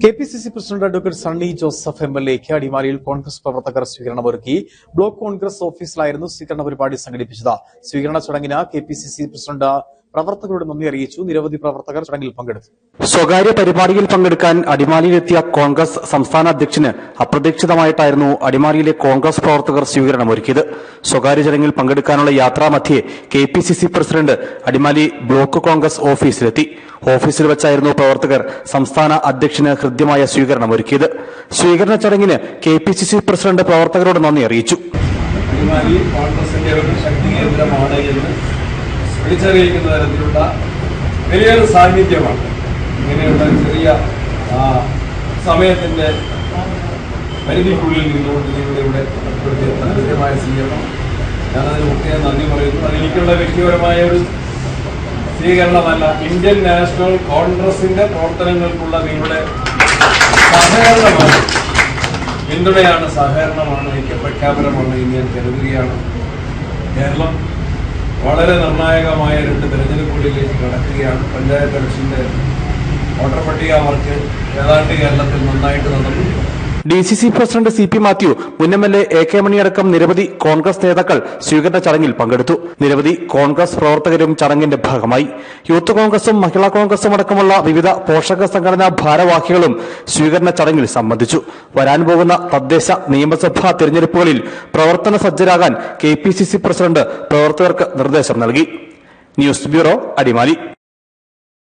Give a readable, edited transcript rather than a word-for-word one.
KPCC president advocate Sunny Joseph എംഎൽഎക്ക് അടിമാലിയിൽ കോൺഗ്രസ് പ്രവർത്തകർ സ്വീകരണമൊരുക്കി. ബ്ലോക്ക് കോൺഗ്രസ് ഓഫീസിലായിരുന്നു സ്വീകരണ പരിപാടി സംഘടിപ്പിച്ചത്. സ്വീകരണ ചടങ്ങിന് കെപിസിസി പ്രസിഡന്റ് പ്രവർത്തകരോട് നന്ദി അറിയിച്ചു. നിരവധി പ്രവർത്തകർ ചടങ്ങിൽ പങ്കെടുത്തു. സ്വകാര്യ പരിപാടിയിൽ പങ്കെടുക്കാൻ അടിമാലിയിലെത്തിയ കോൺഗ്രസ് സംസ്ഥാന അധ്യക്ഷന് അപ്രതീക്ഷിതമായിട്ടായിരുന്നു അടിമാലിയിലെ കോൺഗ്രസ് പ്രവർത്തകർ സ്വീകരണമൊരുക്കിയത്. സ്വകാര്യ ചടങ്ങിൽ പങ്കെടുക്കാനുള്ള യാത്രാമധ്യേ KPCC president Adimali block Congress ഓഫീസിലെത്തി. ഓഫീസിൽ വെച്ചായിരുന്നു പ്രവർത്തകർ സംസ്ഥാന അധ്യക്ഷന് ഹൃദ്യമായ സ്വീകരണമൊരുക്കിയത്. സ്വീകരണ ചടങ്ങിന് കെപിസിസി പ്രസിഡന്റ് പ്രവർത്തകരോട് നന്ദി അറിയിച്ചു. കോൺഗ്രസിന്റെ ഒരു ശക്തി കേന്ദ്രമാണ് എന്ന് വിളിച്ചറിയിക്കുന്ന തരത്തിലുള്ള വലിയൊരു സാന്നിധ്യമാണ്. ഇങ്ങനെയുള്ള ചെറിയ സമയത്തിന്റെ പരിധിക്കുള്ളിൽ നിന്നുകൊണ്ട് നിങ്ങളുടെ കൃത്യമായ സ്വീകരണം, ഞാനതിന് പ്രത്യേകം നന്ദി പറയുന്നു. അതെനിക്കുള്ള വ്യക്തിപരമായ ഒരു സ്വീകരണമല്ല, ഇന്ത്യൻ നാഷണൽ കോൺഗ്രസിന്റെ പ്രവർത്തനങ്ങൾക്കുള്ള നിങ്ങളുടെ സഹകരണമാണ്, പിന്തുണയാണ്, സഹകരണമാണ്, ഐക്യപ്രഖ്യാപനമാണ് എന്ന് ഞാൻ കരുതുകയാണ്. കേരളം വളരെ നിർണായകമായ 2 തെരഞ്ഞെടുപ്പുകളിലേക്ക് കടക്കുകയാണ്. പഞ്ചായത്ത് ഇലക്ഷന്റെ വോട്ടർ പട്ടിക വർക്ക് ഏതാണ്ട് കേരളത്തിൽ നന്നായിട്ട് നടന്നു. ഡിസിസി പ്രസിഡന്റ് CP മാത്യു, മുൻ MLA AK മണിയടക്കം നിരവധി കോൺഗ്രസ് നേതാക്കൾ സ്വീകരണ ചടങ്ങിൽ പങ്കെടുത്തു. നിരവധി കോൺഗ്രസ് പ്രവർത്തകരും ചടങ്ങിന്റെ ഭാഗമായി. യൂത്ത് കോൺഗ്രസും മഹിളാ കോൺഗ്രസും അടക്കമുള്ള വിവിധ പോഷക സംഘടനാ ഭാരവാഹികളും സ്വീകരണ ചടങ്ങിൽ സംബന്ധിച്ചു. വരാൻ പോകുന്ന തദ്ദേശ നിയമസഭാ തെരഞ്ഞെടുപ്പുകളിൽ പ്രവർത്തന സജ്ജരാകാൻ KPCC പ്രസിഡന്റ് പ്രവർത്തകർക്ക് നിർദ്ദേശം നൽകി. News bureau, Adimali.